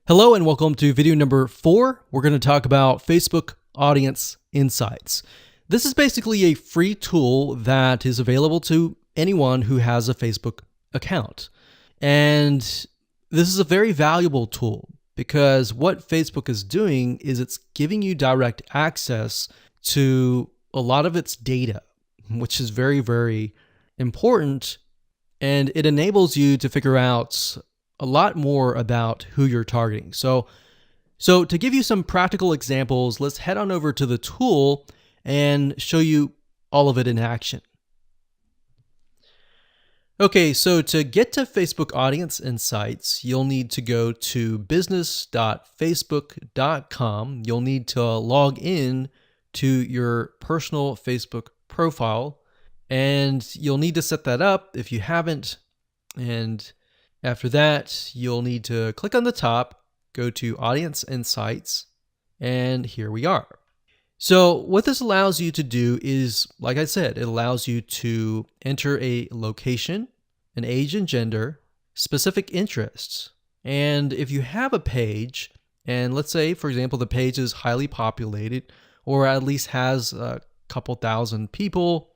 Hello and welcome to video number 4. We're going to talk about Facebook Audience Insights. This is basically a free tool that is available to anyone who has a Facebook account. And this is a very valuable tool because what Facebook is doing is it's giving you direct access to a lot of its data, which is very, very important. And it enables you to figure out a lot more about who you're targeting. So to give you some practical examples, let's head on over to the tool and show you all of it in action. Okay, so to get to Facebook Audience Insights, you'll need to go to business.facebook.com. You'll need to log in to your personal Facebook profile, and you'll need to set that up if you haven't. And after that, you'll need to click on the top, go to Audience Insights, and here we are. So what this allows you to do is, like I said, it allows you to enter a location, an age and gender, specific interests. And if you have a page, and let's say, for example, the page is highly populated, or at least has a couple thousand people,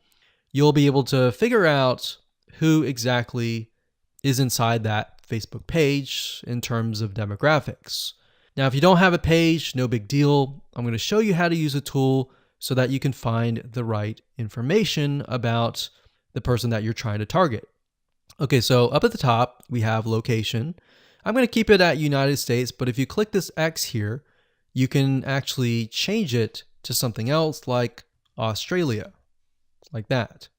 you'll be able to figure out who exactly is inside that Facebook page in terms of demographics. Now, if you don't have a page, no big deal. I'm going to show you how to use a tool so that you can find the right information about the person that you're trying to target. Okay, so up at the top, we have location. I'm going to keep it at United States, but if you click this X here, you can actually change it to something else like Australia, like that.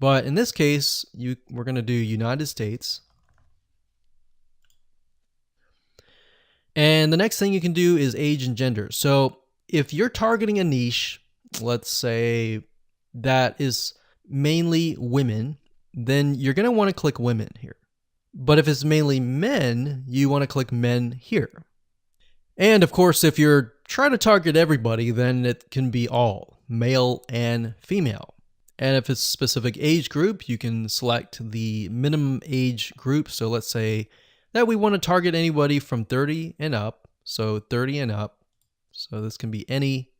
But in this case, we're going to do United States. And the next thing you can do is age and gender. So if you're targeting a niche, let's say that is mainly women, then you're going to want to click women here. But if it's mainly men, you want to click men here. And of course, if you're trying to target everybody, then it can be all, male and female. And if it's a specific age group, you can select the minimum age group. So let's say that we want to target anybody from 30 and up. So 30 and up. So this can be any.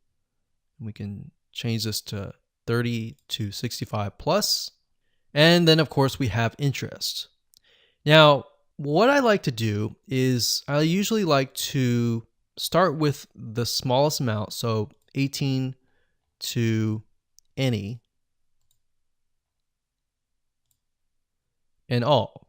We can change this to 30 to 65 plus. And then of course we have interest. Now, what I like to do is I usually like to start with the smallest amount. So 18 to any. And all.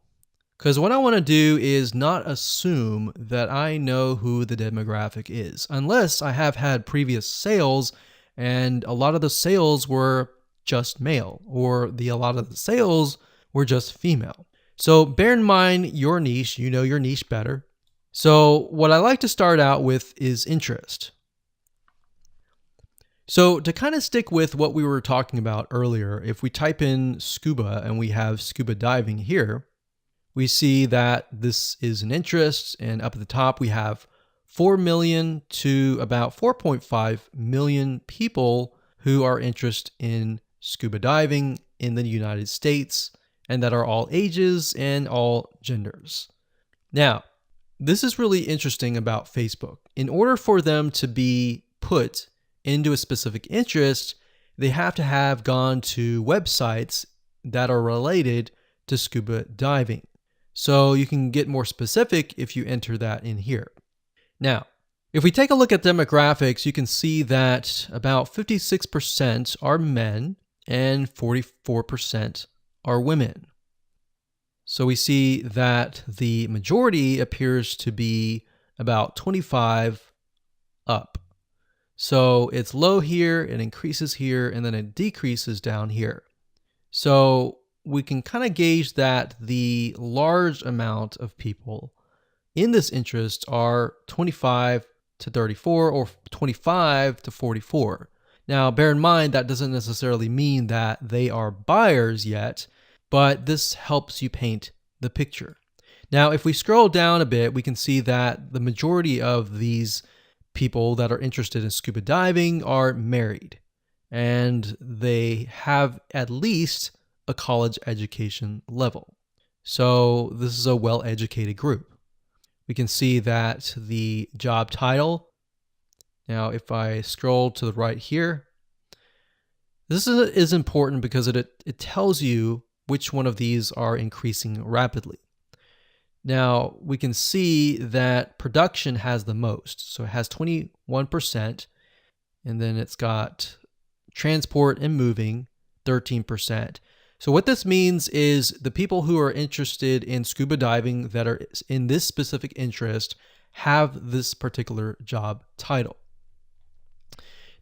Because what I want to do is not assume that I know who the demographic is, unless I have had previous sales and a lot of the sales were just male, or a lot of the sales were just female. So bear in mind your niche, you know your niche better. So what I like to start out with is interest. So to kind of stick with what we were talking about earlier, if we type in scuba and we have scuba diving here, we see that this is an interest, and up at the top we have 4 million to about 4.5 million people who are interested in scuba diving in the United States, and that are all ages and all genders. Now, this is really interesting about Facebook. In order for them to be put into a specific interest, they have to have gone to websites that are related to scuba diving. So you can get more specific if you enter that in here. Now, if we take a look at demographics, you can see that about 56% are men and 44% are women. So we see that the majority appears to be about 25 up. So it's low here, it increases here, and then it decreases down here. So we can kind of gauge that the large amount of people in this interest are 25 to 34 or 25 to 44. Now, bear in mind that doesn't necessarily mean that they are buyers yet, but this helps you paint the picture. Now, if we scroll down a bit, we can see that the majority of these people that are interested in scuba diving are married, and they have at least a college education level. So this is a well-educated group. We can see that the job title. Now, if I scroll to the right here, this is important because it tells you which one of these are increasing rapidly. Now, we can see that production has the most. So it has 21%, and then it's got transport and moving, 13%. So what this means is the people who are interested in scuba diving that are in this specific interest have this particular job title.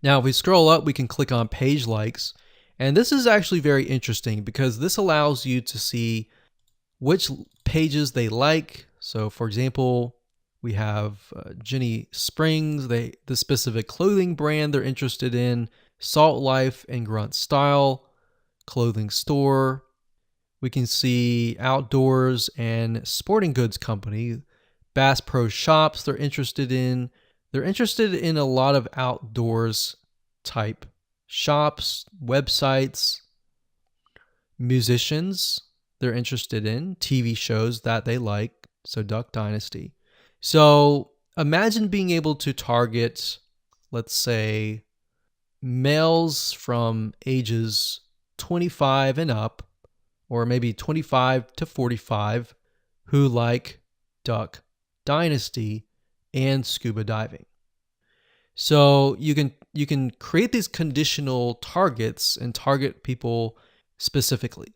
Now, if we scroll up, we can click on page likes. And this is actually very interesting because this allows you to see which pages they like. So for example, we have Jenny Springs, the specific clothing brand they're interested in, Salt Life and Grunt Style, clothing store. We can see Outdoors and Sporting Goods Company, Bass Pro Shops they're interested in. They're interested in a lot of outdoors type shops, websites, musicians they're interested in, TV shows that they like, so Duck Dynasty. So imagine being able to target, let's say, males from ages 25 and up, or maybe 25 to 45, who like Duck Dynasty and scuba diving. So you can create these conditional targets and target people specifically.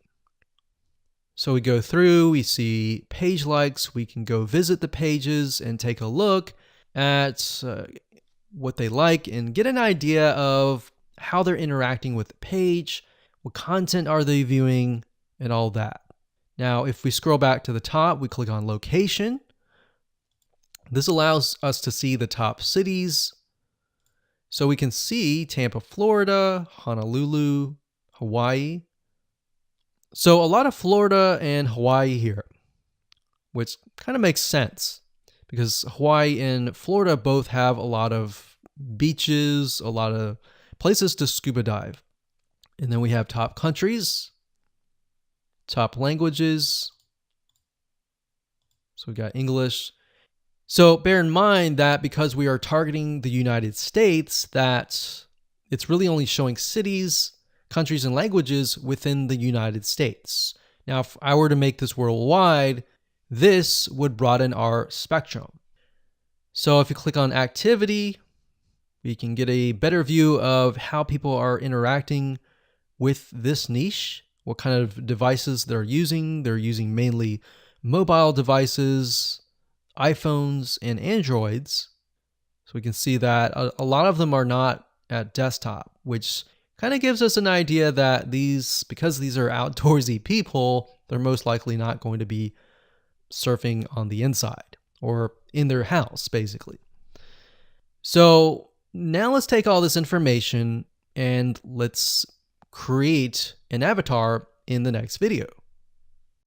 So we go through, we see page likes, we can go visit the pages and take a look at what they like and get an idea of how they're interacting with the page, what content are they viewing, and all that. Now, if we scroll back to the top, we click on location. This allows us to see the top cities. So we can see Tampa, Florida, Honolulu, Hawaii. So a lot of Florida and Hawaii here, which kind of makes sense because Hawaii and Florida both have a lot of beaches, a lot of places to scuba dive. And then we have top countries, top languages. So we got English. So bear in mind that because we are targeting the United States, that it's really only showing cities, countries, and languages within the United States. Now, if I were to make this worldwide, this would broaden our spectrum. So if you click on activity, we can get a better view of how people are interacting with this niche, what kind of devices they're using. They're using mainly mobile devices, iPhones, and Androids. So we can see that a lot of them are not at desktop, which kind of gives us an idea that because these are outdoorsy people, they're most likely not going to be surfing on the inside or in their house, basically. So now let's take all this information and let's create an avatar in the next video.